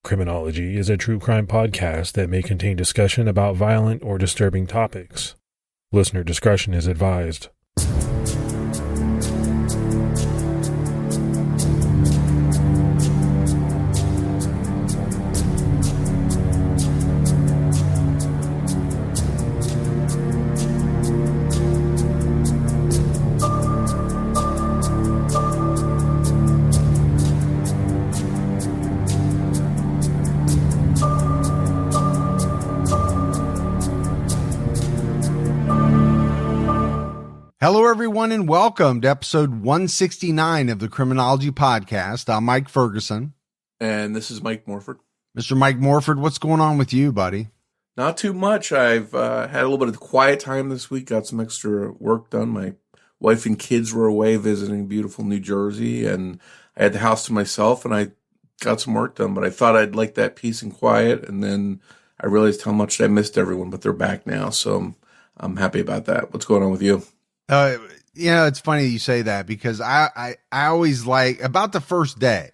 Criminology is a true crime podcast that may contain discussion about violent or disturbing topics. Listener discretion is advised. Hello, everyone, and welcome to episode 169 of the Criminology podcast. I'm Mike Ferguson. And this is Mike Morford. Mr. Mike Morford, what's going on with you, buddy? Not too much. I've had a little bit of quiet time this week, got some extra work done. My wife and kids were away visiting beautiful New Jersey, and I had the house to myself, and I got some work done. But I thought I'd like that peace and quiet, and then I realized how much I missed everyone, but they're back now, so I'm happy about that. What's going on with you? It's funny you say that because I always like about the first day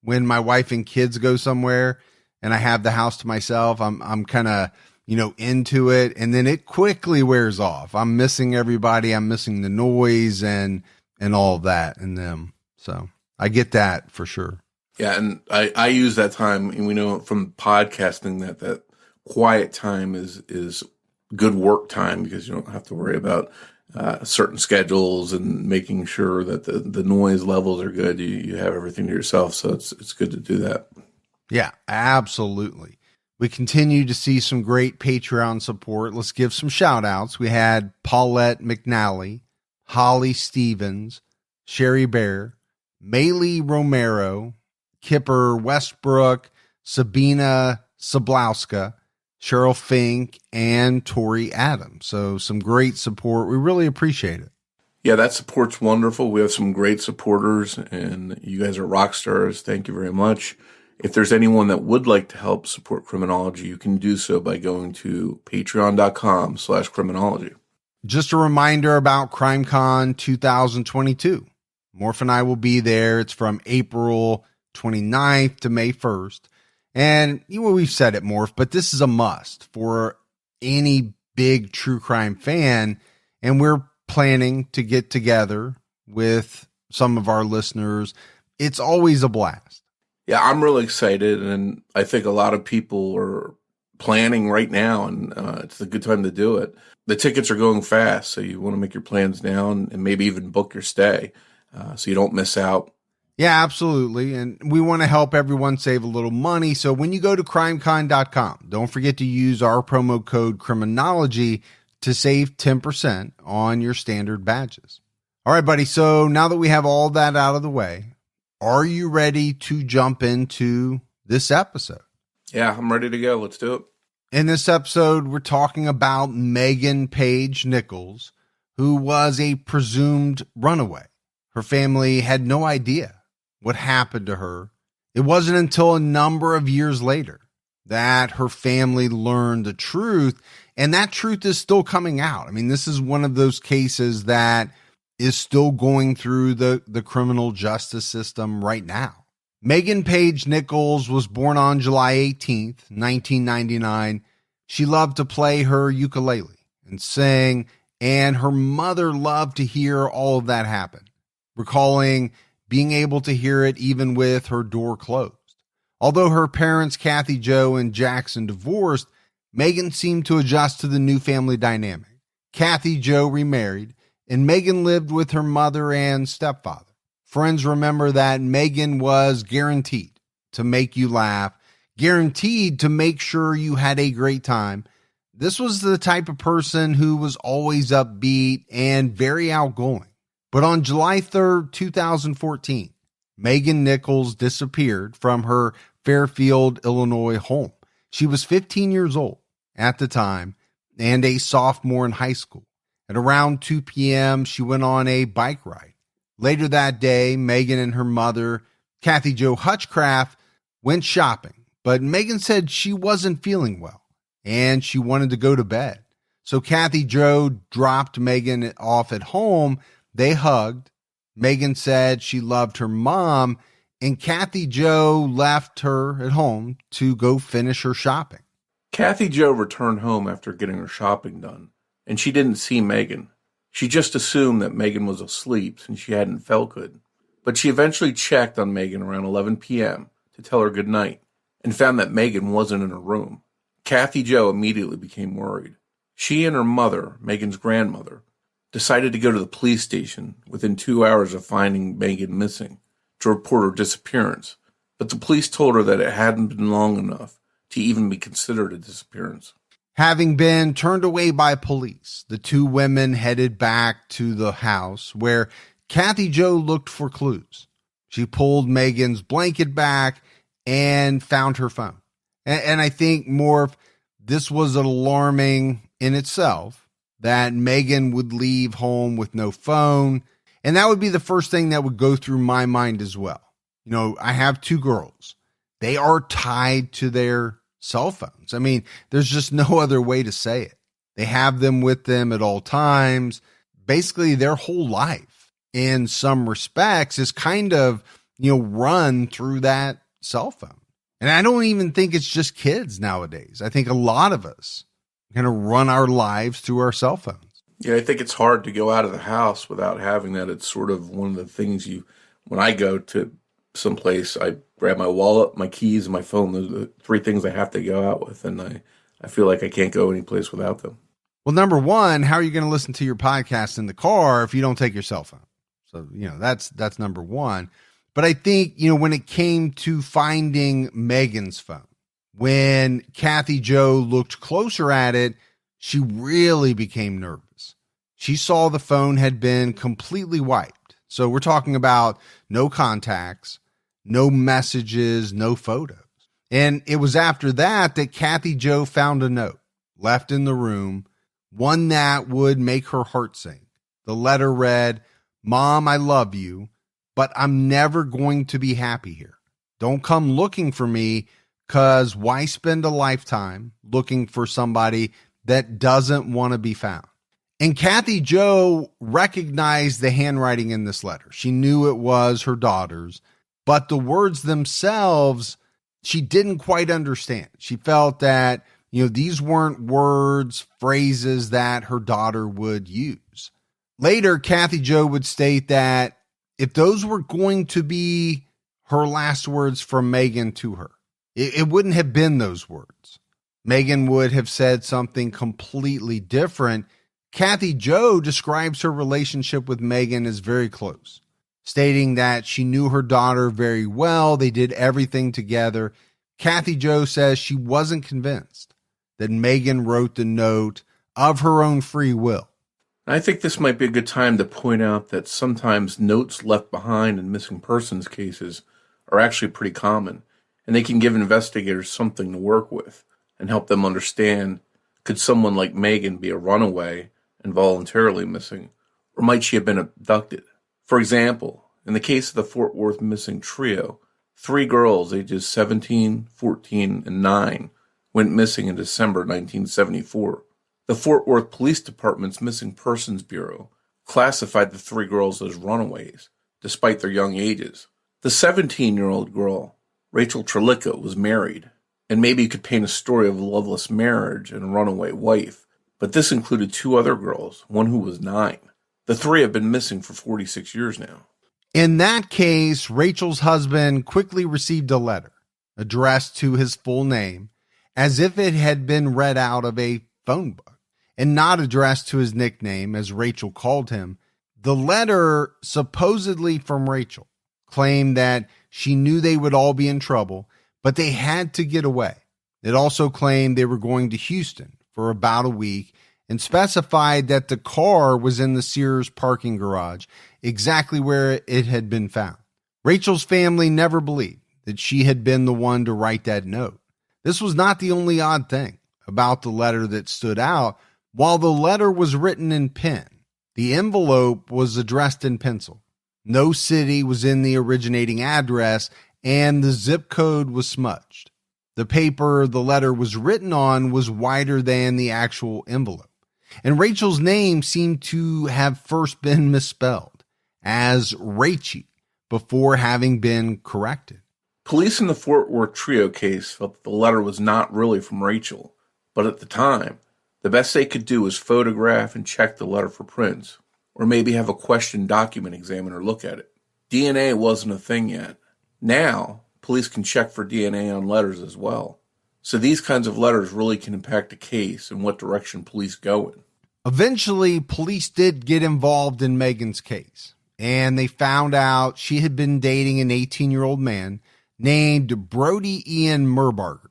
when my wife and kids go somewhere and I have the house to myself, I'm kind of, into it, and then it quickly wears off. I'm missing everybody. I'm missing the noise and all of that and them. So I get that for sure. Yeah. And I use that time, and we know from podcasting that quiet time is good work time because you don't have to worry about certain schedules and making sure that the noise levels are good. You have everything to yourself. So it's good to do that. Yeah, absolutely. We continue to see some great Patreon support. Let's give some shout outs. We had Paulette McNally, Holly Stevens, Sherry Bear, Maylee Romero, Kipper Westbrook, Sabina Sablowska, Cheryl Fink, and Tori Adams. So some great support. We really appreciate it. Yeah, that support's wonderful. We have some great supporters, and you guys are rock stars. Thank you very much. If there's anyone that would like to help support Criminology, you can do so by going to patreon.com/criminology. Just a reminder about CrimeCon 2022. Morph and I will be there. It's from April 29th to May 1st. And we've said it, Morph, but this is a must for any big true crime fan. And we're planning to get together with some of our listeners. It's always a blast. Yeah, I'm really excited. And I think a lot of people are planning right now, and it's a good time to do it. The tickets are going fast, so you want to make your plans now and maybe even book your stay so you don't miss out. Yeah, absolutely. And we want to help everyone save a little money. So when you go to crimecon.com, don't forget to use our promo code Criminology to save 10% on your standard badges. All right, buddy. So now that we have all that out of the way, are you ready to jump into this episode? Yeah, I'm ready to go. Let's do it. In this episode, we're talking about Megan Page Nichols, who was a presumed runaway. Her family had no idea what happened to her. It wasn't until a number of years later that her family learned the truth, and that truth is still coming out. I mean, this is one of those cases that is still going through the criminal justice system right now. Megan Page Nichols was born on July 18th, 1999. She loved to play her ukulele and sing, and her mother loved to hear all of that happen, recalling being able to hear it even with her door closed. Although her parents, Kathy Jo and Jackson, divorced, Megan seemed to adjust to the new family dynamic. Kathy Jo remarried, and Megan lived with her mother and stepfather. Friends remember that Megan was guaranteed to make you laugh, guaranteed to make sure you had a great time. This was the type of person who was always upbeat and very outgoing. But on July 3rd, 2014, Megan Nichols disappeared from her Fairfield, Illinois home. She was 15 years old at the time and a sophomore in high school. At around 2 p.m., she went on a bike ride. Later that day, Megan and her mother, Kathy Jo Hutchcraft, went shopping. But Megan said she wasn't feeling well and she wanted to go to bed. So Kathy Jo dropped Megan off at home. They hugged. Megan said she loved her mom and Kathy Jo left her at home to go finish her shopping. Kathy Jo returned home after getting her shopping done, and she didn't see Megan. She just assumed that Megan was asleep since she hadn't felt good. But she eventually checked on Megan around 11 p.m. to tell her goodnight and found that Megan wasn't in her room. Kathy Jo immediately became worried. She and her mother, Megan's grandmother, decided to go to the police station within 2 hours of finding Megan missing to report her disappearance, but the police told her that it hadn't been long enough to even be considered a disappearance. Having been turned away by police, the two women headed back to the house where Kathy Jo looked for clues. She pulled Megan's blanket back and found her phone. And I think, Morf, this was alarming in itself, that Megan would leave home with no phone. And that would be the first thing that would go through my mind as well. You know, I have two girls. They are tied to their cell phones. I mean, there's just no other way to say it. They have them with them at all times. Basically, their whole life, in some respects, is kind of, run through that cell phone. And I don't even think it's just kids nowadays. I think a lot of us kind of run our lives through our cell phones. Yeah, I think it's hard to go out of the house without having that. It's sort of one of the things when I go to someplace, I grab my wallet, my keys, and my phone. Those are the three things I have to go out with. And I feel like I can't go any place without them. Well, number one, how are you going to listen to your podcast in the car if you don't take your cell phone? So, that's number one. But I think, when it came to finding Megan's phone, when Kathy Jo looked closer at it, she really became nervous. She saw the phone had been completely wiped. So we're talking about no contacts, no messages, no photos. And it was after that Kathy Jo found a note left in the room, one that would make her heart sink. The letter read, "Mom, I love you, but I'm never going to be happy here. Don't come looking for me, because why spend a lifetime looking for somebody that doesn't want to be found?" And Kathy Jo recognized the handwriting in this letter. She knew it was her daughter's, but the words themselves, she didn't quite understand. She felt that, these weren't words, phrases that her daughter would use. Later, Kathy Jo would state that if those were going to be her last words from Megan to her, it wouldn't have been those words. Megan would have said something completely different. Kathy Jo describes her relationship with Megan as very close, stating that she knew her daughter very well. They did everything together. Kathy Jo says she wasn't convinced that Megan wrote the note of her own free will. I think this might be a good time to point out that sometimes notes left behind in missing persons cases are actually pretty common, and they can give investigators something to work with and help them understand, could someone like Megan be a runaway and voluntarily missing, or might she have been abducted? For example, in the case of the Fort Worth missing trio, 3 girls ages 17, 14, and 9 went missing in December 1974. The Fort Worth Police Department's Missing Persons Bureau classified the 3 girls as runaways, despite their young ages. The 17-year-old girl, Rachel Trelica, was married, and maybe you could paint a story of a loveless marriage and a runaway wife, but this included 2 other girls, one who was 9. The 3 have been missing for 46 years now. In that case, Rachel's husband quickly received a letter addressed to his full name, as if it had been read out of a phone book, and not addressed to his nickname, as Rachel called him. The letter, supposedly from Rachel, claimed that she knew they would all be in trouble, but they had to get away. It also claimed they were going to Houston for about a week, and specified that the car was in the Sears parking garage, exactly where it had been found. Rachel's family never believed that she had been the one to write that note. This was not the only odd thing about the letter that stood out. While the letter was written in pen, the envelope was addressed in pencil. No city was in the originating address, and the zip code was smudged. The paper the letter was written on was wider than the actual envelope, and Rachel's name seemed to have first been misspelled as Rachie, before having been corrected. Police in the Fort Worth trio case felt that the letter was not really from Rachel, but at the time, the best they could do was photograph and check the letter for prints, or maybe have a questioned document examiner look at it. DNA wasn't a thing yet. Now, police can check for DNA on letters as well. So these kinds of letters really can impact a case and what direction police go in. Eventually, police did get involved in Megan's case, and they found out she had been dating an 18-year-old man named Brodey Murbarger.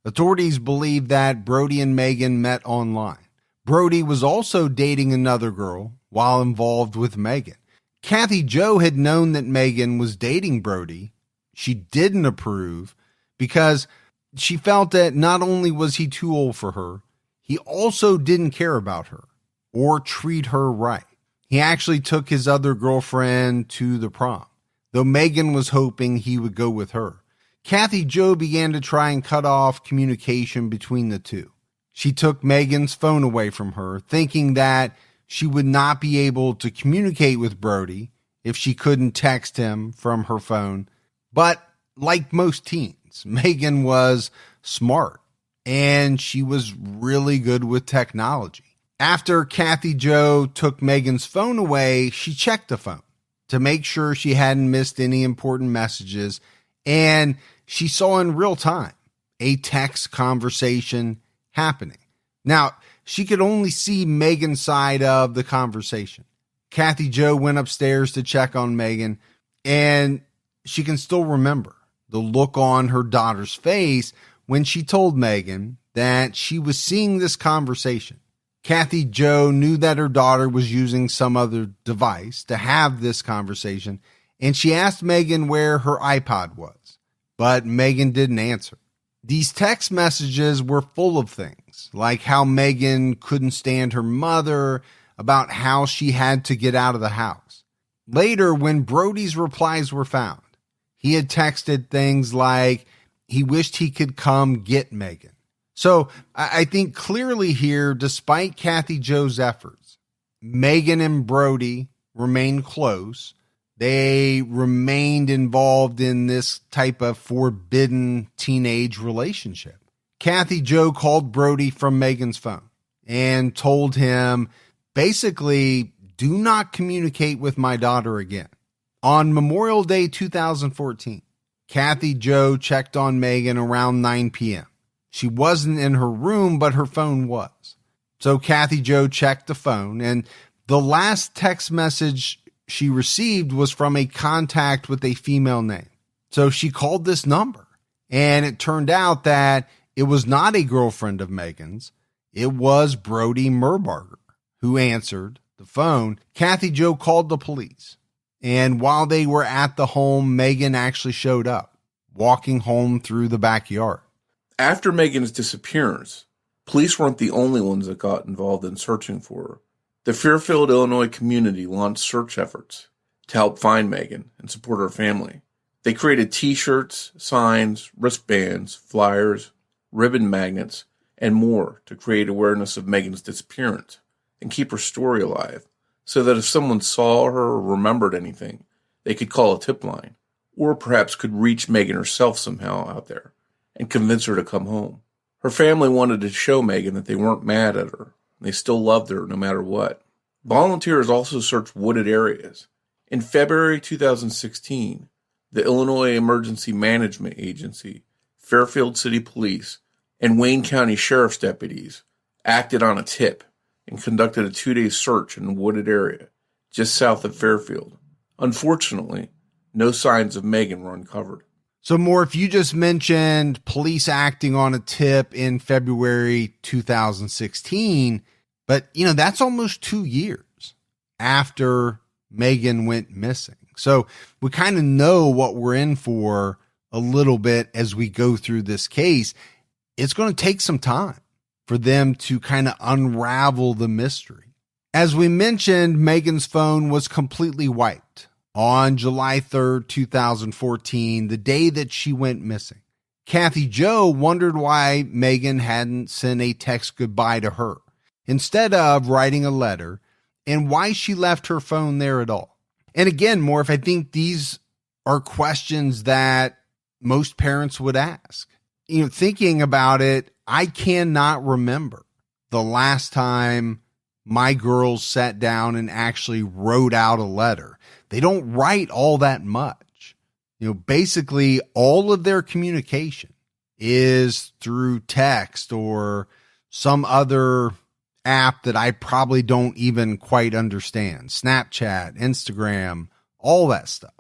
Authorities believe that Brody and Megan met online. Brody was also dating another girl while involved with Megan. Kathy Jo had known that Megan was dating Brody. She didn't approve because she felt that not only was he too old for her, he also didn't care about her or treat her right. He actually took his other girlfriend to the prom, though Megan was hoping he would go with her. Kathy Jo began to try and cut off communication between the two. She took Megan's phone away from her, thinking that she would not be able to communicate with Brody if she couldn't text him from her phone. But like most teens, Megan was smart and she was really good with technology. After Kathy Jo took Megan's phone away, she checked the phone to make sure she hadn't missed any important messages, and she saw in real time a text conversation happening. Now, she could only see Megan's side of the conversation. Kathy Jo went upstairs to check on Megan, and she can still remember the look on her daughter's face when she told Megan that she was seeing this conversation. Kathy Jo knew that her daughter was using some other device to have this conversation, and she asked Megan where her iPod was, but Megan didn't answer. These text messages were full of things, like how Megan couldn't stand her mother, about how she had to get out of the house. Later, when Brody's replies were found, he had texted things like he wished he could come get Megan. So I think clearly here, despite Kathy Jo's efforts, Megan and Brody remained close. They remained involved in this type of forbidden teenage relationship. Kathy Jo called Brody from Megan's phone and told him, basically, do not communicate with my daughter again. On Memorial Day 2014, Kathy Jo checked on Megan around 9 p.m. She wasn't in her room, but her phone was. So Kathy Jo checked the phone, and the last text message she received was from a contact with a female name. So she called this number, and it turned out that it was not a girlfriend of Megan's. It was Brodey Murbarger who answered the phone. Kathy Jo called the police, and while they were at the home, Megan actually showed up, walking home through the backyard. After Megan's disappearance, police weren't the only ones that got involved in searching for her. The Fairfield, Illinois community launched search efforts to help find Megan and support her family. They created t-shirts, signs, wristbands, flyers, ribbon magnets, and more to create awareness of Megan's disappearance and keep her story alive, so that if someone saw her or remembered anything, they could call a tip line, or perhaps could reach Megan herself somehow out there and convince her to come home. Her family wanted to show Megan that they weren't mad at her. They still loved her no matter what. Volunteers also searched wooded areas. In February 2016, the Illinois Emergency Management Agency, Fairfield City Police, and Wayne County Sheriff's deputies acted on a tip and conducted a 2-day search in a wooded area just south of Fairfield. Unfortunately, no signs of Megan were uncovered. So, Morf, you just mentioned police acting on a tip in February 2016, but, that's almost 2 years after Megan went missing. So we kind of know what we're in for a little bit as we go through this case. It's going to take some time for them to kind of unravel the mystery. As we mentioned, Megan's phone was completely wiped on July 3rd, 2014, the day that she went missing. Kathy Jo wondered why Megan hadn't sent a text goodbye to her instead of writing a letter, and why she left her phone there at all. And again, Morph, I think these are questions that most parents would ask. Thinking about it, I cannot remember the last time my girls sat down and actually wrote out a letter. They don't write all that much. Basically all of their communication is through text or some other app that I probably don't even quite understand. Snapchat, Instagram, all that stuff.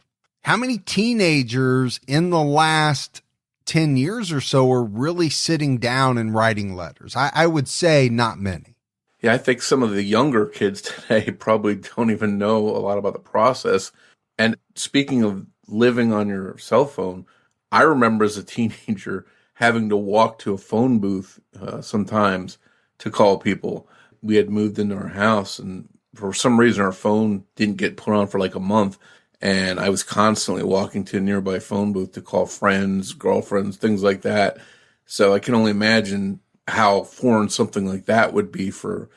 How many teenagers in the last 10 years or so are really sitting down and writing letters? I would say not many. Yeah, I think some of the younger kids today probably don't even know a lot about the process. And speaking of living on your cell phone, I remember as a teenager having to walk to a phone booth sometimes to call people. We had moved into our house, and for some reason our phone didn't get put on for like a month. And I was constantly walking to a nearby phone booth to call friends, girlfriends, things like that. So I can only imagine how foreign something like that would be for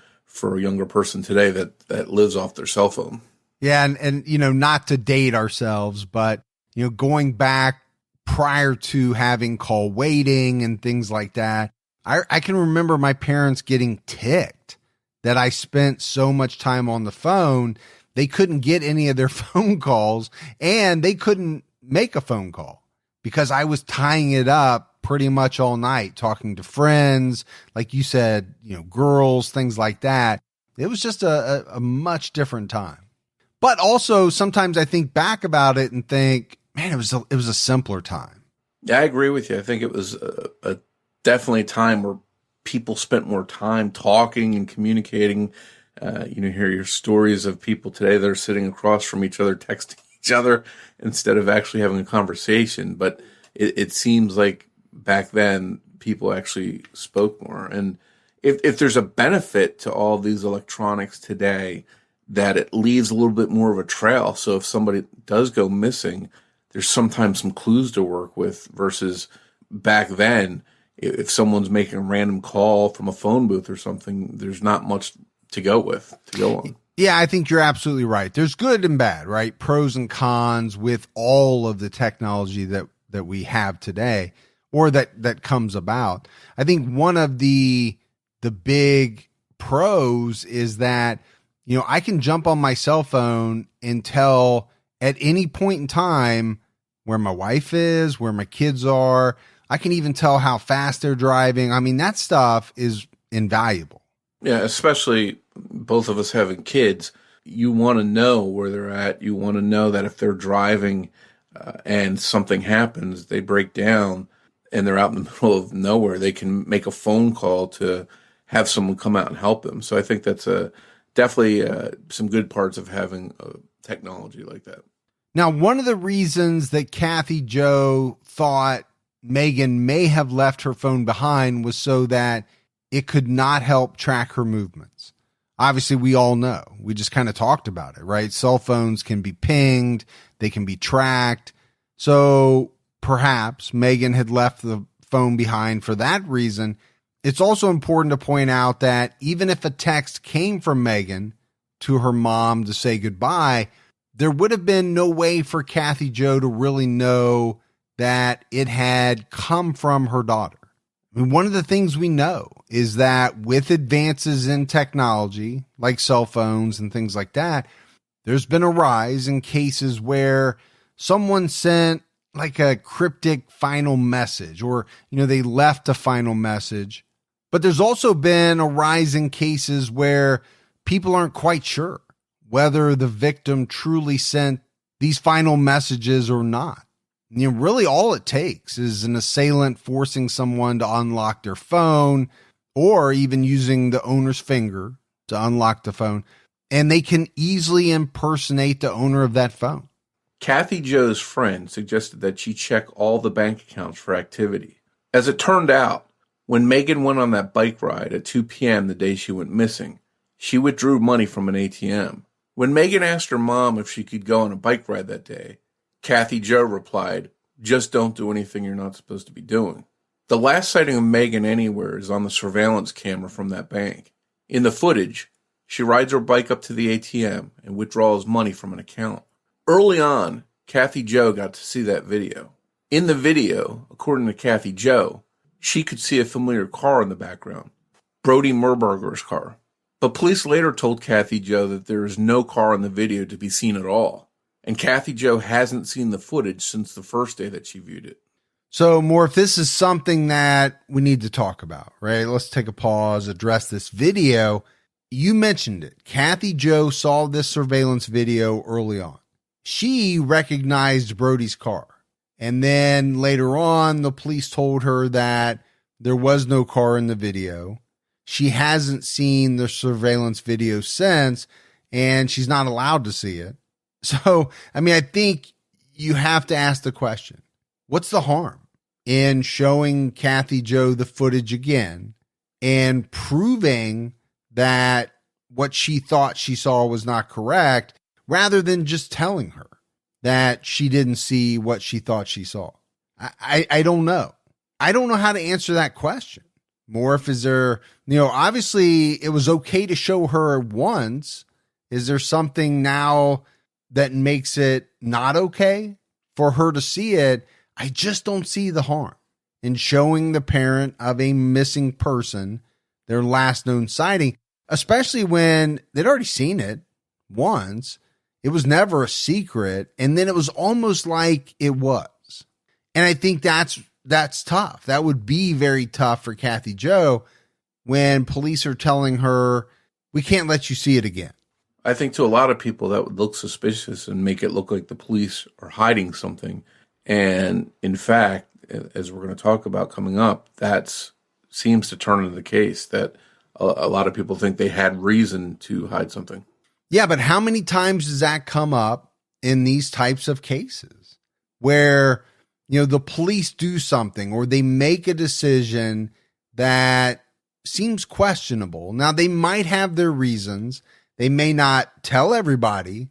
a younger person today that lives off their cell phone. Yeah. And not to date ourselves, but, going back prior to having call waiting and things like that, I can remember my parents getting ticked that I spent so much time on the phone. They couldn't get any of their phone calls, and they couldn't make a phone call because I was tying it up pretty much all night, talking to friends, like you said, girls, things like that. It was just a much different time. But also sometimes I think back about it and think, man, it was a simpler time. Yeah, I agree with you. I think it was a definitely time where people spent more time talking and communicating. Hear your stories of people today that are sitting across from each other, texting each other instead of actually having a conversation. But it seems like back then people actually spoke more. And if there's a benefit to all these electronics today, that it leaves a little bit more of a trail. So if somebody does go missing, there's sometimes some clues to work with versus back then. If someone's making a random call from a phone booth or something, there's not much to go on. Yeah, I think you're absolutely right. There's good and bad, right? Pros and cons with all of the technology that we have today or that comes about. I think one of the big pros is that, I can jump on my cell phone and tell at any point in time where my wife is, where my kids are. I can even tell how fast they're driving. I mean, that stuff is invaluable. Yeah, especially both of us having kids. You want to know where they're at. You want to know that if they're driving and something happens, they break down and they're out in the middle of nowhere, they can make a phone call to have someone come out and help them. So I think that's definitely some good parts of having technology like that. Now, one of the reasons that Kathy Jo thought Megan may have left her phone behind was so that it could not help track her movements. Obviously, we all know. We just kind of talked about it, right? Cell phones can be pinged. They can be tracked. So perhaps Megan had left the phone behind for that reason. It's also important to point out that even if a text came from Megan to her mom to say goodbye, there would have been no way for Kathy Jo to really know that it had come from her daughter. I mean, one of the things we know is that with advances in technology, like cell phones and things like that, there's been a rise in cases where someone sent like a cryptic final message or, they left a final message. But there's also been a rise in cases where people aren't quite sure whether the victim truly sent these final messages or not. Really all it takes is an assailant forcing someone to unlock their phone or even using the owner's finger to unlock the phone, and they can easily impersonate the owner of that phone. Kathy Jo's friend suggested that she check all the bank accounts for activity. As it turned out, when Megan went on that bike ride at 2 p.m. the day she went missing, she withdrew money from an ATM. When Megan asked her mom if she could go on a bike ride that day, Kathy Jo replied, "Just don't do anything you're not supposed to be doing." The last sighting of Megan anywhere is on the surveillance camera from that bank. In the footage, she rides her bike up to the ATM and withdraws money from an account. Early on, Kathy Jo got to see that video. In the video, according to Kathy Jo, she could see a familiar car in the background, Brodey Murbarger's car. But police later told Kathy Jo that there is no car in the video to be seen at all. And Kathy Jo hasn't seen the footage since the first day that she viewed it. So, Morf, this is something that we need to talk about, right? Let's take a pause, address this video. You mentioned it. Kathy Jo saw this surveillance video early on. She recognized Brody's car. And then later on, the police told her that there was no car in the video. She hasn't seen the surveillance video since, and she's not allowed to see it. So, I mean, I think you have to ask the question, what's the harm in showing Kathy Jo the footage again and proving that what she thought she saw was not correct, rather than just telling her that she didn't see what she thought she saw? I don't know. I don't know how to answer that question. Morf, is there, obviously it was okay to show her once. Is there something now that makes it not okay for her to see it? I just don't see the harm in showing the parent of a missing person their last known sighting, especially when they'd already seen it once. It was never a secret. And then it was almost like it was. And I think that's tough. That would be very tough for Kathy Jo when police are telling her, we can't let you see it again. I think to a lot of people that would look suspicious and make it look like the police are hiding something. And in fact, as we're going to talk about coming up, that seems to turn into the case that a lot of people think they had reason to hide something. Yeah, but how many times does that come up in these types of cases where, the police do something or they make a decision that seems questionable? Now, they might have their reasons. They may not tell everybody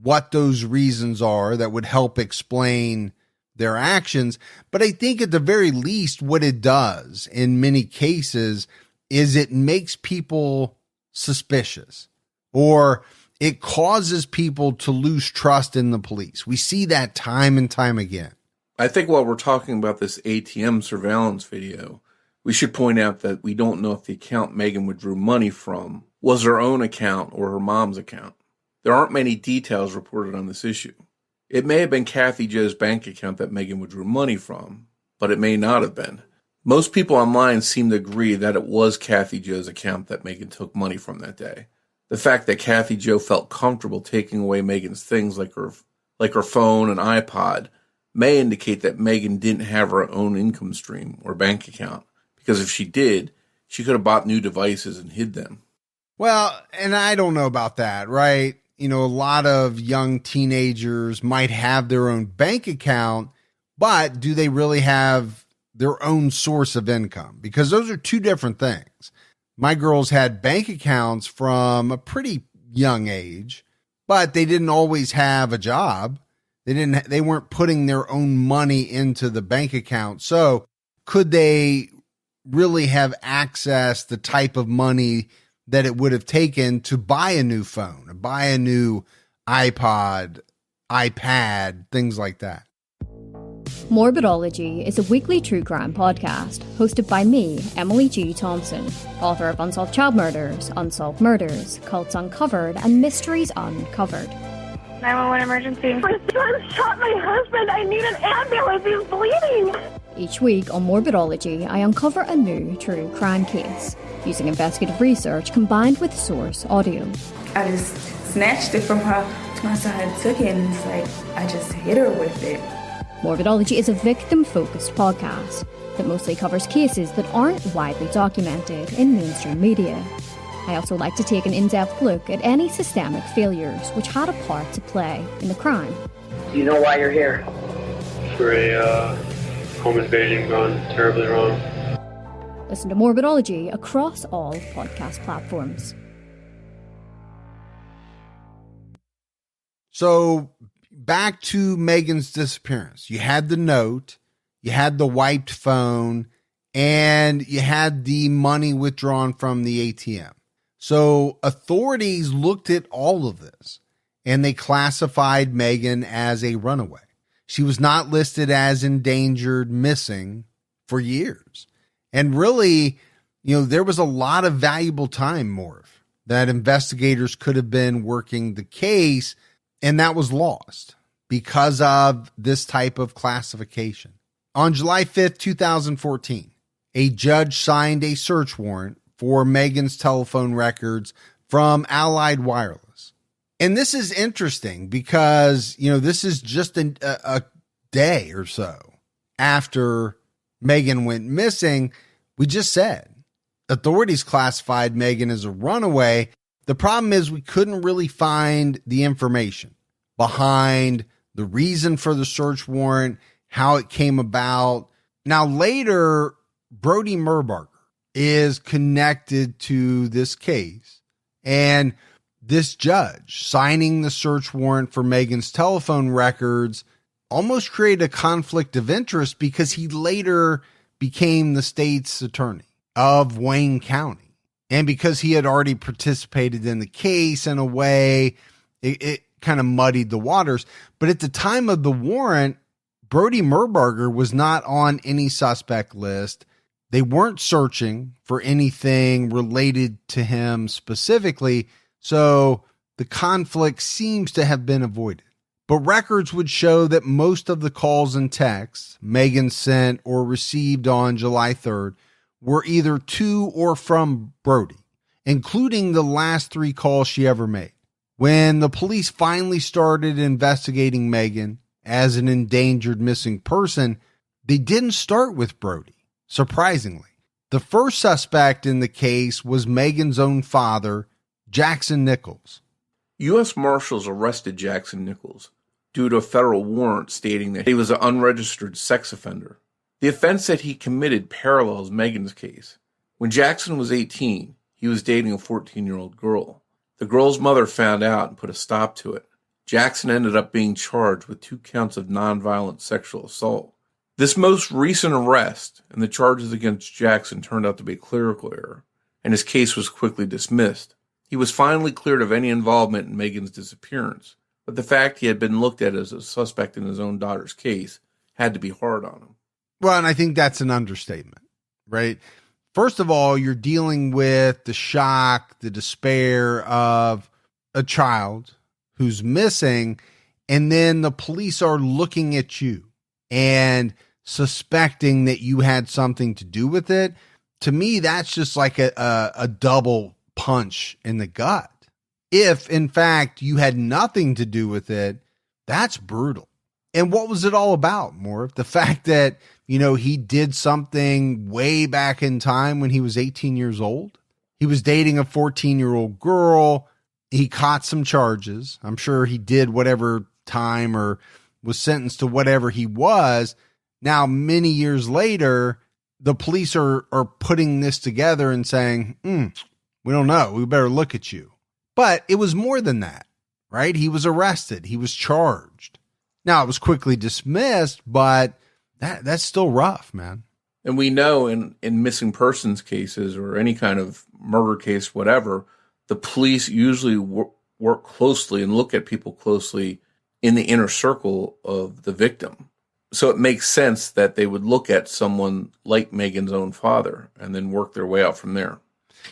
what those reasons are that would help explain their actions. But I think at the very least, what it does in many cases is it makes people suspicious, or it causes people to lose trust in the police. We see that time and time again. I think while we're talking about this ATM surveillance video, we should point out that we don't know if the account Megan withdrew money from was her own account or her mom's account. There aren't many details reported on this issue. It may have been Kathy Jo's bank account that Megan withdrew money from, but it may not have been. Most people online seem to agree that it was Kathy Jo's account that Megan took money from that day. The fact that Kathy Jo felt comfortable taking away Megan's things like her phone and iPod may indicate that Megan didn't have her own income stream or bank account, because if she did, she could have bought new devices and hid them. Well, and I don't know about that, right? A lot of young teenagers might have their own bank account, but do they really have their own source of income? Because those are two different things. My girls had bank accounts from a pretty young age, but they didn't always have a job. They weren't putting their own money into the bank account. So could they really have accessed the type of money that it would have taken to buy a new phone, buy a new iPod, iPad, things like that? Morbidology is a weekly true crime podcast hosted by me, Emily G. Thompson, author of Unsolved Child Murders, Unsolved Murders, Cults Uncovered, and Mysteries Uncovered. 911 emergency. My son shot my husband. I need an ambulance. He's bleeding. Each week on Morbidology, I uncover a new true crime case using investigative research combined with source audio. I just snatched it from her to my side, took it, and it's like I just hit her with it. Morbidology is a victim-focused podcast that mostly covers cases that aren't widely documented in mainstream media. I also like to take an in-depth look at any systemic failures which had a part to play in the crime. Do you know why you're here? For a home invasion gone terribly wrong. Listen to Morbidology across all podcast platforms. So back to Megan's disappearance. You had the note, you had the wiped phone, and you had the money withdrawn from the ATM. So authorities looked at all of this and they classified Megan as a runaway. She was not listed as endangered missing for years. And really, there was a lot of valuable time, Morf, that investigators could have been working the case, and that was lost because of this type of classification. On July 5th, 2014, a judge signed a search warrant for Megan's telephone records from Allied Wireless. And this is interesting because, this is just a day or so after Megan went missing. We just said authorities classified Megan as a runaway. The problem is we couldn't really find the information behind the reason for the search warrant, how it came about. Now, later, Brodey Murbarger is connected to this case, and this judge signing the search warrant for Megan's telephone records almost created a conflict of interest because he later became the state's attorney of Wayne County. And because he had already participated in the case in a way, it kind of muddied the waters. But at the time of the warrant, Brodey Murbarger was not on any suspect list. They weren't searching for anything related to him specifically, so the conflict seems to have been avoided. But records would show that most of the calls and texts Megan sent or received on July 3rd were either to or from Brody, including the last 3 calls she ever made. When the police finally started investigating Megan as an endangered missing person, they didn't start with Brody. Surprisingly, the first suspect in the case was Megan's own father, Jackson Nichols. U.S. Marshals arrested Jackson Nichols due to a federal warrant stating that he was an unregistered sex offender. The offense that he committed parallels Megan's case. When Jackson was 18, he was dating a 14-year-old girl. The girl's mother found out and put a stop to it. Jackson ended up being charged with 2 counts of nonviolent sexual assault. This most recent arrest and the charges against Jackson turned out to be a clerical error, and his case was quickly dismissed. He was finally cleared of any involvement in Megan's disappearance, but the fact he had been looked at as a suspect in his own daughter's case had to be hard on him. Well, and I think that's an understatement, right? First of all, you're dealing with the shock, the despair of a child who's missing, and then the police are looking at you and suspecting that you had something to do with it. To me, that's just like a double punch in the gut. If, in fact, you had nothing to do with it, that's brutal. And what was it all about, Morf? The fact that, he did something way back in time when he was 18 years old. He was dating a 14-year-old girl. He caught some charges. I'm sure he did whatever time or was sentenced to whatever he was. Now, many years later, the police are putting this together and saying, we don't know. We better look at you. But it was more than that, right? He was arrested. He was charged. Now, it was quickly dismissed, but that's still rough, man. And we know in missing persons cases or any kind of murder case, whatever, the police usually work closely and look at people closely in the inner circle of the victim. So it makes sense that they would look at someone like Megan's own father and then work their way out from there.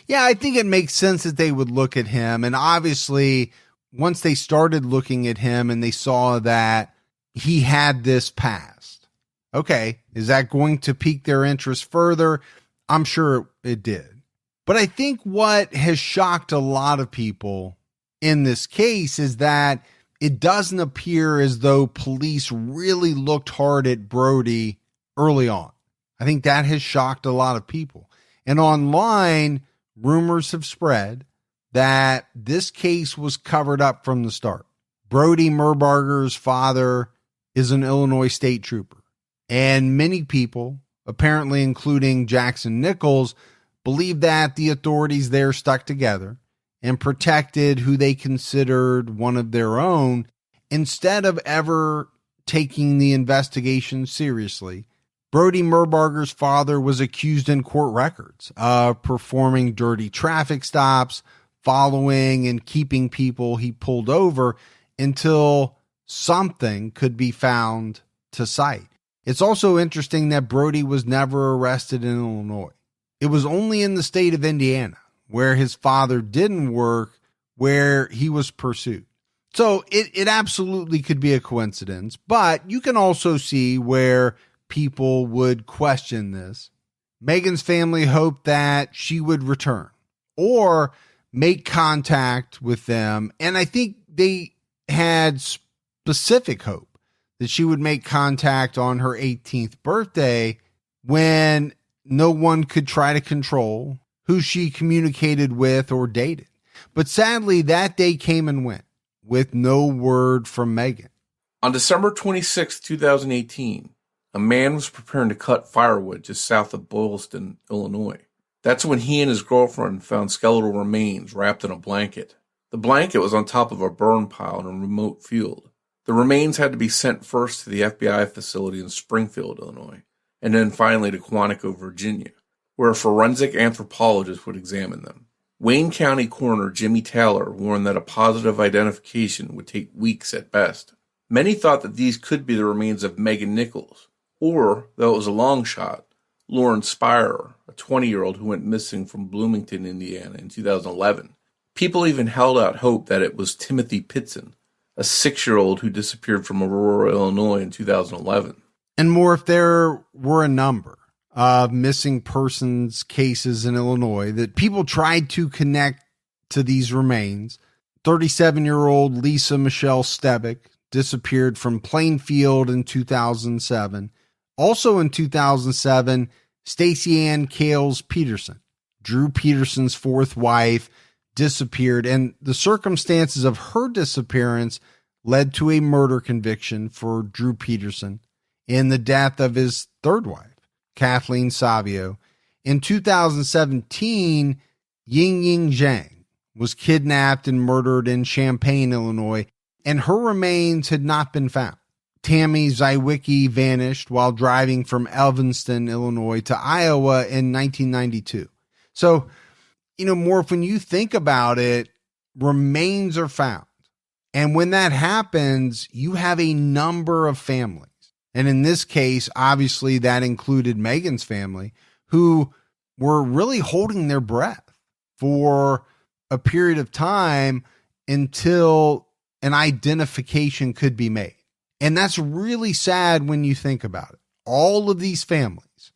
Yeah, I think it makes sense that they would look at him. And obviously, once they started looking at him and they saw that he had this past, okay, is that going to pique their interest further? I'm sure it did. But I think what has shocked a lot of people in this case is that it doesn't appear as though police really looked hard at Brody early on. I think that has shocked a lot of people. And online, rumors have spread that this case was covered up from the start. Brodey Murbarger's father is an Illinois state trooper. And many people, apparently including Jackson Nichols, believe that the authorities there stuck together and protected who they considered one of their own instead of ever taking the investigation seriously. Brodey Murbarger's father was accused in court records of performing dirty traffic stops, following and keeping people he pulled over, until something could be found to cite. It's also interesting that Brody was never arrested in Illinois. It was only in the state of Indiana, where his father didn't work, where he was pursued. So it absolutely could be a coincidence, but you can also see where people would question this. Megan's family hoped that she would return or make contact with them. And I think they had specific hope that she would make contact on her 18th birthday when no one could try to control who she communicated with or dated. But sadly, that day came and went with no word from Megan. On December 26, 2018, a man was preparing to cut firewood just south of Boylston, Illinois. That's when he and his girlfriend found skeletal remains wrapped in a blanket. The blanket was on top of a burn pile in a remote field. The remains had to be sent first to the FBI facility in Springfield, Illinois, and then finally to Quantico, Virginia, where a forensic anthropologist would examine them. Wayne County Coroner Jimmy Taylor warned that a positive identification would take weeks at best. Many thought that these could be the remains of Megan Nichols, or, though it was a long shot, Lauren Spirer, a 20-year-old who went missing from Bloomington, Indiana in 2011. People even held out hope that it was Timothy Pitson, a 6-year-old who disappeared from Aurora, Illinois in 2011. And more, if there were a number of missing persons cases in Illinois that people tried to connect to these remains. 37-year-old Lisa Michelle Stebick disappeared from Plainfield in 2007. Also in 2007, Stacey Ann Kales Peterson, Drew Peterson's fourth wife, disappeared, and the circumstances of her disappearance led to a murder conviction for Drew Peterson in the death of his third wife, Kathleen Savio. In 2017, Ying Zhang was kidnapped and murdered in Champaign, Illinois, and her remains had not been found. Tammy Zywicki vanished while driving from Evanston, Illinois to Iowa in 1992. So, Morf, when you think about it, remains are found. And when that happens, you have a number of families. And in this case, obviously that included Megan's family, who were really holding their breath for a period of time until an identification could be made. And that's really sad when you think about it. All of these families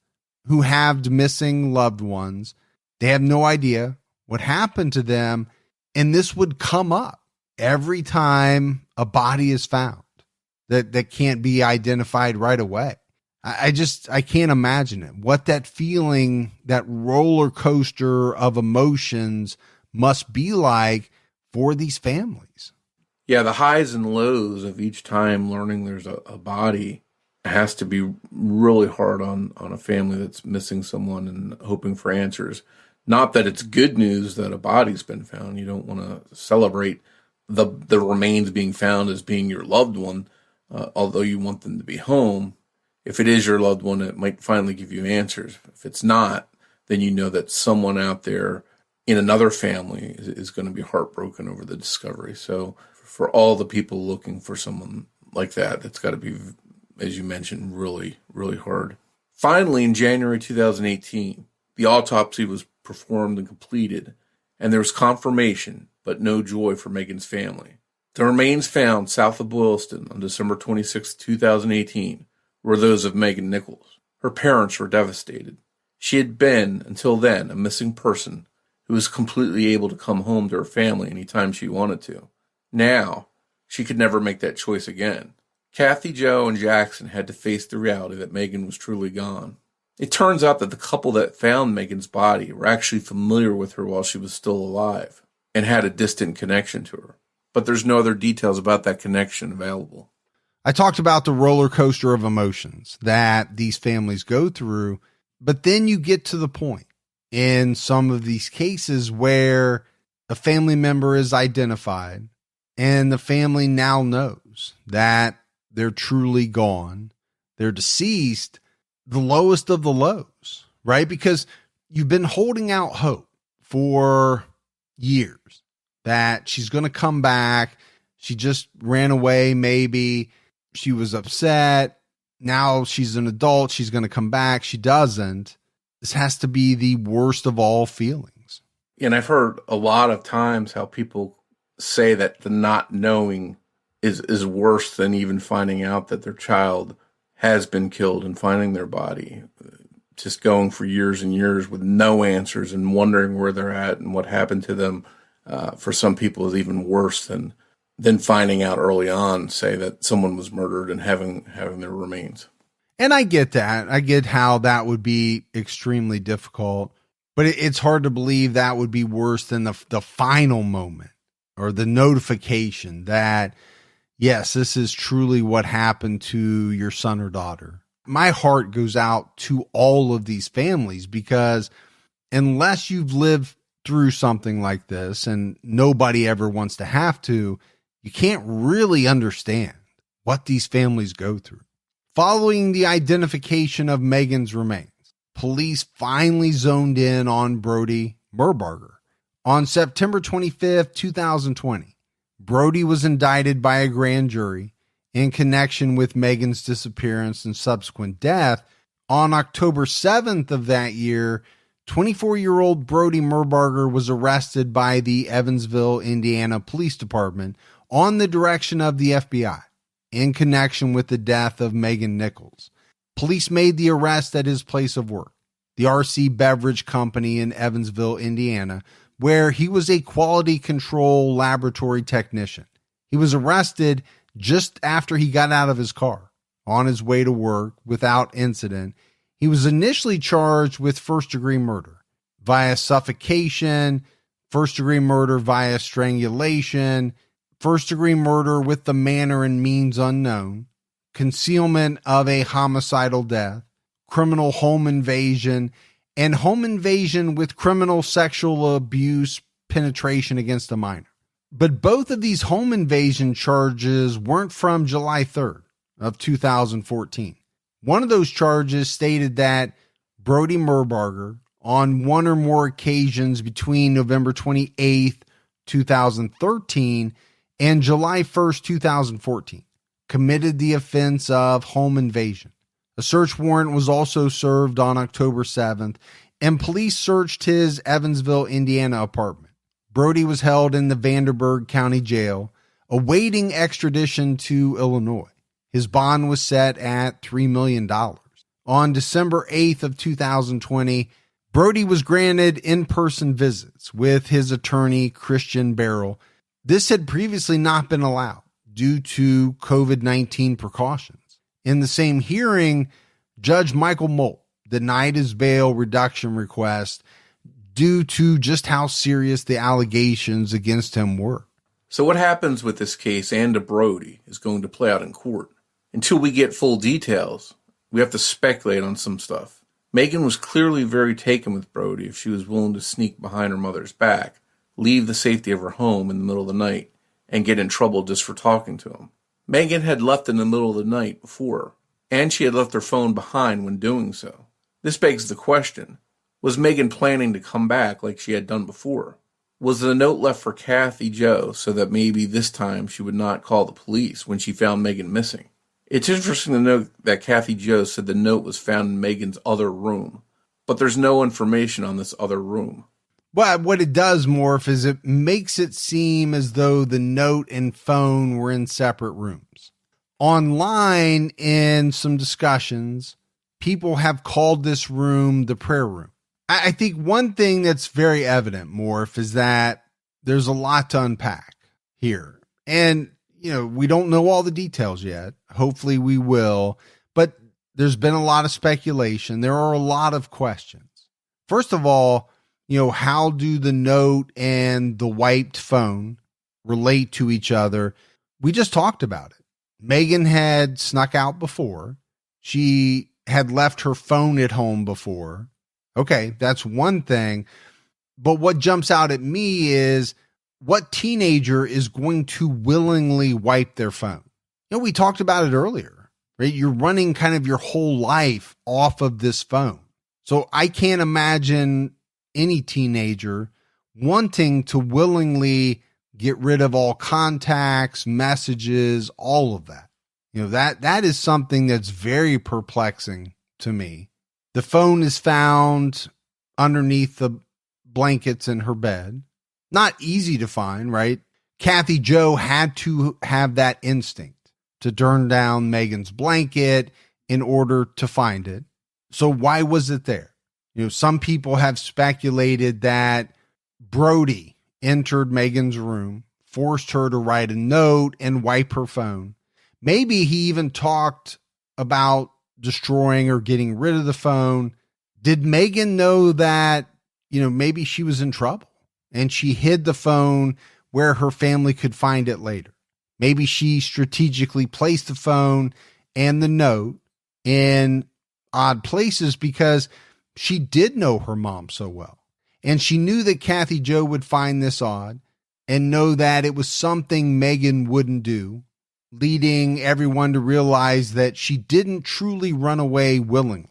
who have missing loved ones, they have no idea what happened to them. And this would come up every time a body is found that can't be identified right away. I can't imagine it. What that feeling, that roller coaster of emotions must be like for these families. Yeah, the highs and lows of each time learning there's a body has to be really hard on a family that's missing someone and hoping for answers. Not that it's good news that a body's been found. You don't want to celebrate the remains being found as being your loved one, although you want them to be home. If it is your loved one, it might finally give you answers. If it's not, then you know that someone out there in another family is going to be heartbroken over the discovery. So for all the people looking for someone like that, it's got to be, as you mentioned, really, really hard. Finally, in January 2018, the autopsy was performed and completed, and there was confirmation, but no joy for Megan's family. The remains found south of Boylston on December 26, 2018, were those of Megan Nichols. Her parents were devastated. She had been, until then, a missing person who was completely able to come home to her family anytime she wanted to. Now, she could never make that choice again. Kathy, Joe, and Jackson had to face the reality that Megan was truly gone. It turns out that the couple that found Megan's body were actually familiar with her while she was still alive and had a distant connection to her. But there's no other details about that connection available. I talked about the roller coaster of emotions that these families go through, but then you get to the point in some of these cases where a family member is identified and the family now knows that they're truly gone, they're deceased, the lowest of the lows, right? Because you've been holding out hope for years that she's going to come back, She just ran away. Maybe she was upset. Now she's an adult. She's going to come back. She doesn't. This has to be the worst of all feelings. And I've heard a lot of times how people say that the not knowing is worse than even finding out that their child has been killed and finding their body. Just going for years and years with no answers and wondering where they're at and what happened to them, for some people is even worse than finding out early on, say that someone was murdered and having their remains. And I get that. I get how that would be extremely difficult, but it's hard to believe that would be worse than the final moment or the notification that, yes, this is truly what happened to your son or daughter. My heart goes out to all of these families, because unless you've lived through something like this, and nobody ever wants to have to, you can't really understand what these families go through. Following the identification of Megan's remains, police finally zoned in on Brodey Murbarger. On September 25th, 2020, Brody was indicted by a grand jury in connection with Megan's disappearance and subsequent death. On October 7th of that year, 24-year-old Brodey Murbarger was arrested by the Evansville, Indiana Police Department on the direction of the FBI in connection with the death of Megan Nichols. Police made the arrest at his place of work, the RC Beverage Company in Evansville, Indiana, where he was a quality control laboratory technician. He was arrested just after he got out of his car on his way to work without incident. He was initially charged with first-degree murder via suffocation, first-degree murder via strangulation, first-degree murder with the manner and means unknown, concealment of a homicidal death, criminal home invasion, and home invasion with criminal sexual abuse penetration against a minor. But both of these home invasion charges weren't from July 3rd of 2014. One of those charges stated that Brodey Murbarger, on one or more occasions between November 28th, 2013 and July 1st, 2014, committed the offense of home invasion. A search warrant was also served on October 7th, and police searched his Evansville, Indiana apartment. Brody was held in the Vanderburgh County Jail, awaiting extradition to Illinois. His bond was set at $3 million. On December 8th of 2020, Brody was granted in-person visits with his attorney, Christian Barrell. This had previously not been allowed due to COVID-19 precautions. In the same hearing, Judge Michael Molt denied his bail reduction request due to just how serious the allegations against him were. So what happens with this case and to Brody is going to play out in court. Until we get full details, we have to speculate on some stuff. Megan was clearly very taken with Brody if she was willing to sneak behind her mother's back, leave the safety of her home in the middle of the night, and get in trouble just for talking to him. Megan had left in the middle of the night before, and she had left her phone behind when doing so. This begs the question, was Megan planning to come back like she had done before? Was the note left for Kathy Jo so that maybe this time she would not call the police when she found Megan missing? It's interesting to note that Kathy Jo said the note was found in Megan's other room, but there's no information on this other room. Well, what it does, Morph, is it makes it seem as though the note and phone were in separate rooms. Online, in some discussions, people have called this room the prayer room. I think one thing that's very evident, Morph, is that there's a lot to unpack here. And, we don't know all the details yet. Hopefully we will. But there's been a lot of speculation. There are a lot of questions. First of all, how do the note and the wiped phone relate to each other? We just talked about it. Megan had snuck out before. She had left her phone at home before. Okay, that's one thing. But what jumps out at me is, what teenager is going to willingly wipe their phone? We talked about it earlier, right? You're running kind of your whole life off of this phone. So I can't imagine any teenager wanting to willingly get rid of all contacts, messages, all of that. That is something that's very perplexing to me. The phone is found underneath the blankets in her bed. Not easy to find, right? Kathy Jo had to have that instinct to turn down Megan's blanket in order to find it. So why was it there? Some people have speculated that Brody entered Megan's room, forced her to write a note and wipe her phone. Maybe he even talked about destroying or getting rid of the phone. Did Megan know that, maybe she was in trouble and she hid the phone where her family could find it later? Maybe she strategically placed the phone and the note in odd places because she did know her mom so well. And she knew that Kathy Jo would find this odd and know that it was something Megan wouldn't do, leading everyone to realize that she didn't truly run away willingly.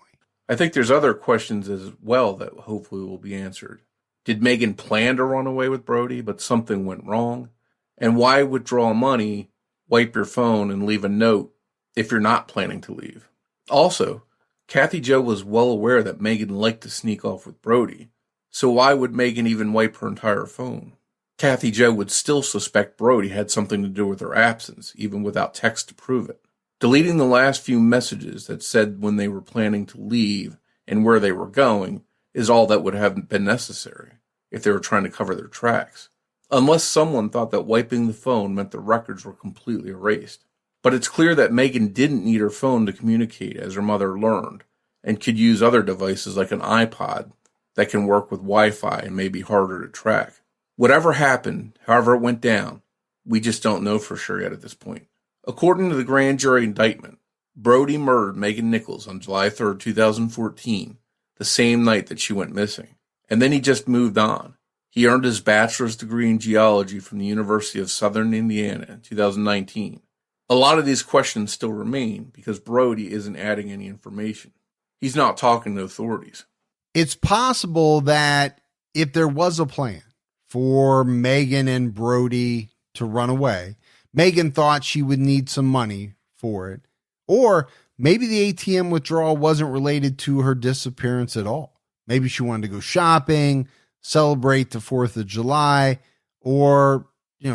I think there's other questions as well that hopefully will be answered. Did Megan plan to run away with Brody, but something went wrong? And why withdraw money, wipe your phone, and leave a note if you're not planning to leave? Also, Kathy Jo was well aware that Megan liked to sneak off with Brody, so why would Megan even wipe her entire phone? Kathy Jo would still suspect Brody had something to do with her absence, even without text to prove it. Deleting the last few messages that said when they were planning to leave and where they were going is all that would have been necessary if they were trying to cover their tracks. Unless someone thought that wiping the phone meant the records were completely erased. But it's clear that Megan didn't need her phone to communicate, as her mother learned, and could use other devices like an iPod that can work with Wi-Fi and may be harder to track. Whatever happened, however it went down, we just don't know for sure yet at this point. According to the grand jury indictment, Brodey murdered Megan Nichols on July 3rd, 2014, the same night that she went missing. And then he just moved on. He earned his bachelor's degree in geology from the University of Southern Indiana in 2019. A lot of these questions still remain because Brody isn't adding any information. He's not talking to authorities. It's possible that if there was a plan for Megan and Brody to run away, Megan thought she would need some money for it. Or maybe the ATM withdrawal wasn't related to her disappearance at all. Maybe she wanted to go shopping, celebrate the 4th of July, or,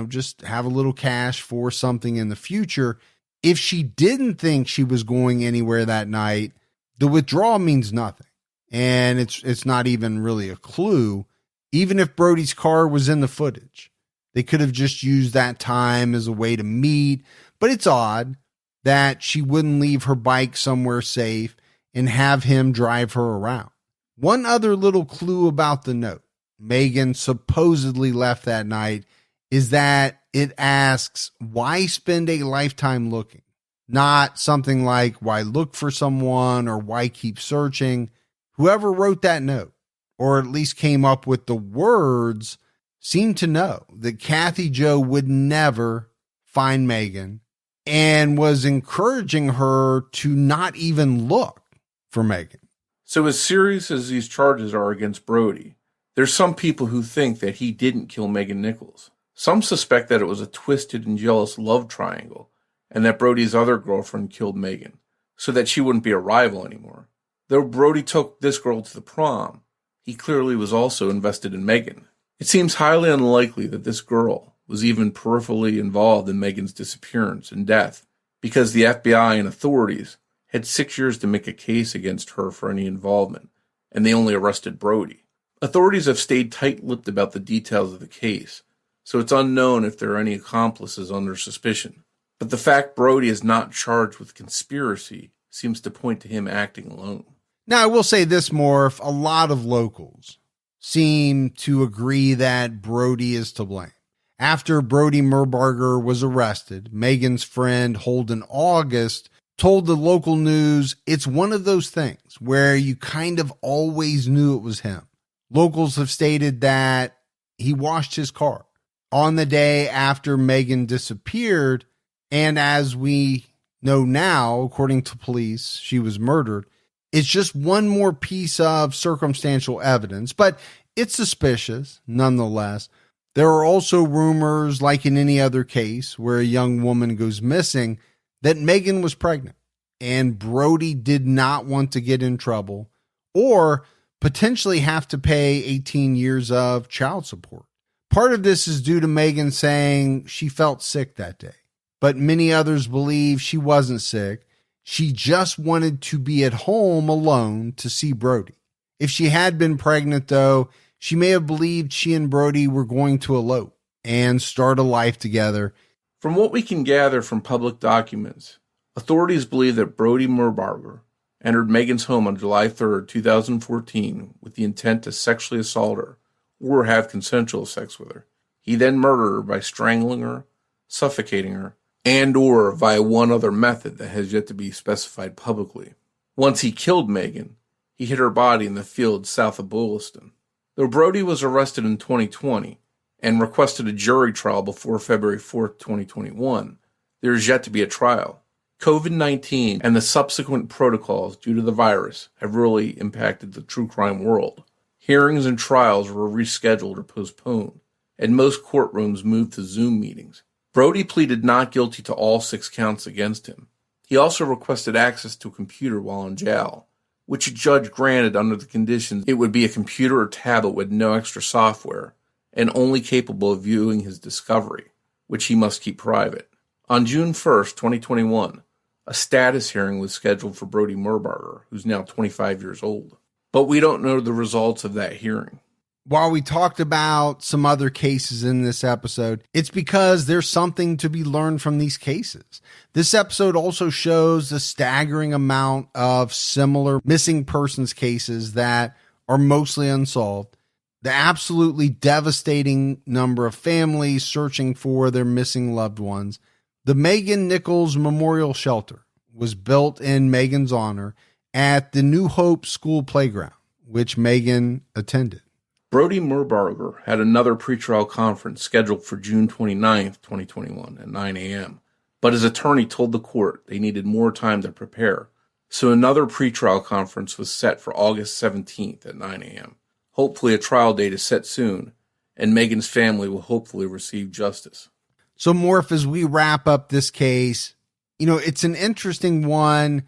just have a little cash for something in the future. If she didn't think she was going anywhere that night, the withdrawal means nothing. And it's not even really a clue. Even if Brody's car was in the footage, they could have just used that time as a way to meet. But it's odd that she wouldn't leave her bike somewhere safe and have him drive her around. One other little clue about the note Megan supposedly left that night is that it asks, why spend a lifetime looking? Not something like, why look for someone or why keep searching? Whoever wrote that note, or at least came up with the words, seemed to know that Kathy Jo would never find Megan and was encouraging her to not even look for Megan. So as serious as these charges are against Brody, there's some people who think that he didn't kill Megan Nichols. Some suspect that it was a twisted and jealous love triangle and that Brody's other girlfriend killed Megan so that she wouldn't be a rival anymore. Though Brody took this girl to the prom, he clearly was also invested in Megan. It seems highly unlikely that this girl was even peripherally involved in Megan's disappearance and death because the FBI and authorities had 6 years to make a case against her for any involvement, and they only arrested Brody. Authorities have stayed tight-lipped about the details of the case, so it's unknown if there are any accomplices under suspicion. But the fact Brody is not charged with conspiracy seems to point to him acting alone. Now, I will say this, Morf, a lot of locals seem to agree that Brody is to blame. After Brodey Murbarger was arrested, Megan's friend Holden August told the local news it's one of those things where you kind of always knew it was him. Locals have stated that he washed his car on the day after Megan disappeared, and as we know now, according to police, she was murdered. It's just one more piece of circumstantial evidence, but it's suspicious nonetheless. There are also rumors, like in any other case where a young woman goes missing, that Megan was pregnant and Brody did not want to get in trouble or potentially have to pay 18 years of child support. Part of this is due to Megan saying she felt sick that day, but many others believe she wasn't sick. She just wanted to be at home alone to see Brody. If she had been pregnant, though, she may have believed she and Brody were going to elope and start a life together. From what we can gather from public documents, authorities believe that Brodey Murbarger entered Megan's home on July 3rd, 2014, with the intent to sexually assault her or have consensual sex with her. He then murdered her by strangling her, suffocating her, and or via one other method that has yet to be specified publicly. Once he killed Megan, he hid her body in the field south of Boylston. Though Brody was arrested in 2020 and requested a jury trial before February 4th, 2021, there is yet to be a trial. COVID-19 and the subsequent protocols due to the virus have really impacted the true crime world. Hearings and trials were rescheduled or postponed, and most courtrooms moved to Zoom meetings. Brody pleaded not guilty to all 6 counts against him. He also requested access to a computer while in jail, which a judge granted under the conditions it would be a computer or tablet with no extra software and only capable of viewing his discovery, which he must keep private. On June 1st, 2021, a status hearing was scheduled for Brodey Murbarger, who's now 25 years old. But we don't know the results of that hearing. While we talked about some other cases in this episode, it's because there's something to be learned from these cases. This episode also shows the staggering amount of similar missing persons cases that are mostly unsolved, the absolutely devastating number of families searching for their missing loved ones. The Megan Nichols Memorial Shelter was built in Megan's honor at the New Hope School Playground, which Megan attended. Brodey Murbarger had another pretrial conference scheduled for June 29, 2021 at 9 a.m., but his attorney told the court they needed more time to prepare, so another pretrial conference was set for August 17th at 9 a.m. Hopefully a trial date is set soon, and Megan's family will hopefully receive justice. So, Morf, as we wrap up this case, it's an interesting one,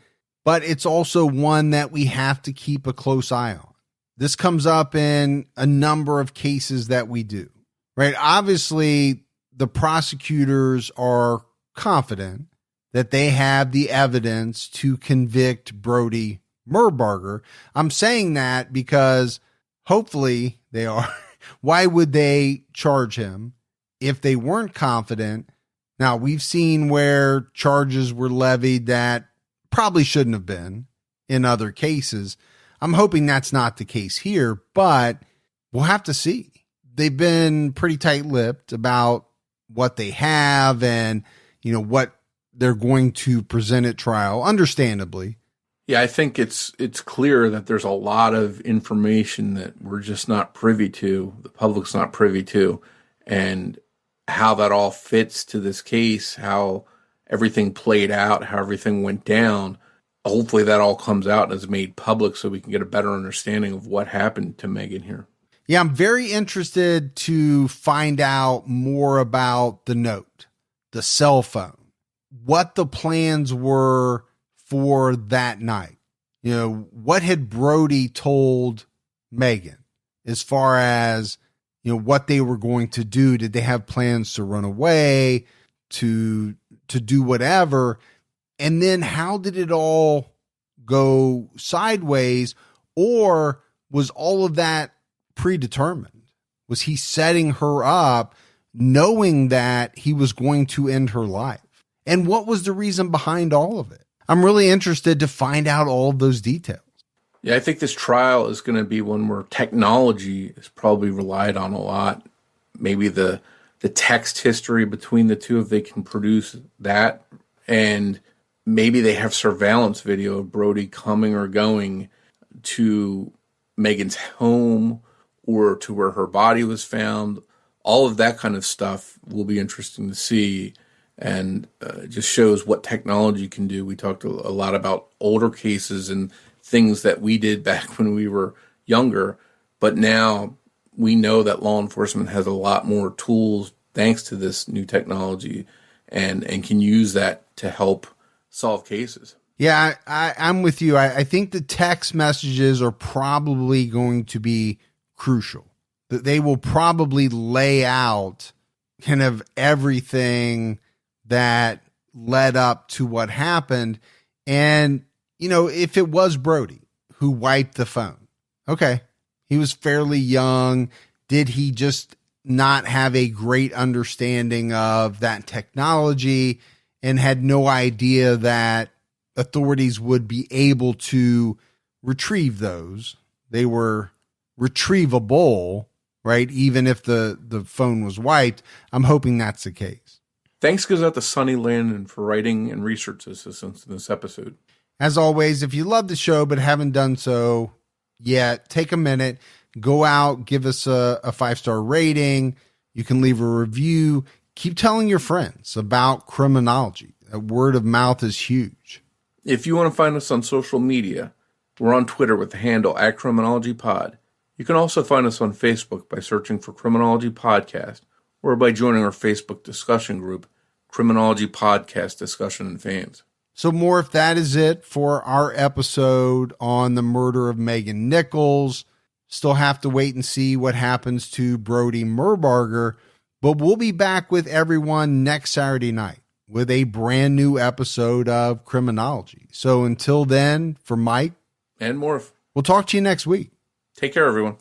but it's also one that we have to keep a close eye on. This comes up in a number of cases that we do, right? Obviously, the prosecutors are confident that they have the evidence to convict Brodey Murbarger. I'm saying that because hopefully they are. Why would they charge him if they weren't confident? Now, we've seen where charges were levied that probably shouldn't have been in other cases. I'm hoping that's not the case here, but we'll have to see. They've been pretty tight-lipped about what they have and, what they're going to present at trial, understandably. Yeah, I think it's clear that there's a lot of information that we're just not privy to, the public's not privy to, and how that all fits to this case, how everything played out, how everything went down. Hopefully that all comes out and is made public so we can get a better understanding of what happened to Megan here. Yeah, I'm very interested to find out more about the note, the cell phone, what the plans were for that night. What had Brody told Megan as far as, what they were going to do? Did they have plans to run away, to do whatever? And then how did it all go sideways? Or was all of that predetermined? Was he setting her up knowing that he was going to end her life? And what was the reason behind all of it? I'm really interested to find out all of those details. Yeah, I think this trial is going to be one where technology is probably relied on a lot. Maybe the text history between the two, if they can produce that, and maybe they have surveillance video of Brody coming or going to Megan's home or to where her body was found. All of that kind of stuff will be interesting to see, and just shows what technology can do. We talked a lot about older cases and things that we did back when we were younger, but now we know that law enforcement has a lot more tools thanks to this new technology and can use that to help solve cases. Yeah, I'm with you. I think the text messages are probably going to be crucial. That they will probably lay out kind of everything that led up to what happened. And, you know, if it was Brody who wiped the phone, okay, he was fairly young. Did he just not have a great understanding of that technology and had no idea that authorities would be able to retrieve those? They were retrievable, right? Even if the phone was wiped. I'm hoping that's the case. Thanks goes out to Sonny Landon for writing and research assistance in this episode. As always, if you love the show but haven't done so yet, take a minute, go out, give us a 5-star rating. You can leave a review. Keep telling your friends about Criminology. Word of mouth is huge. If you want to find us on social media, we're on Twitter with the handle @CriminologyPod. You can also find us on Facebook by searching for Criminology Podcast or by joining our Facebook discussion group, Criminology Podcast Discussion and Fans. So, Morf, that is it for our episode on the murder of Megan Nichols. Still have to wait and see what happens to Brodey Murbarger, but we'll be back with everyone next Saturday night with a brand new episode of Criminology. So until then, for Mike and Morf, we'll talk to you next week. Take care, everyone.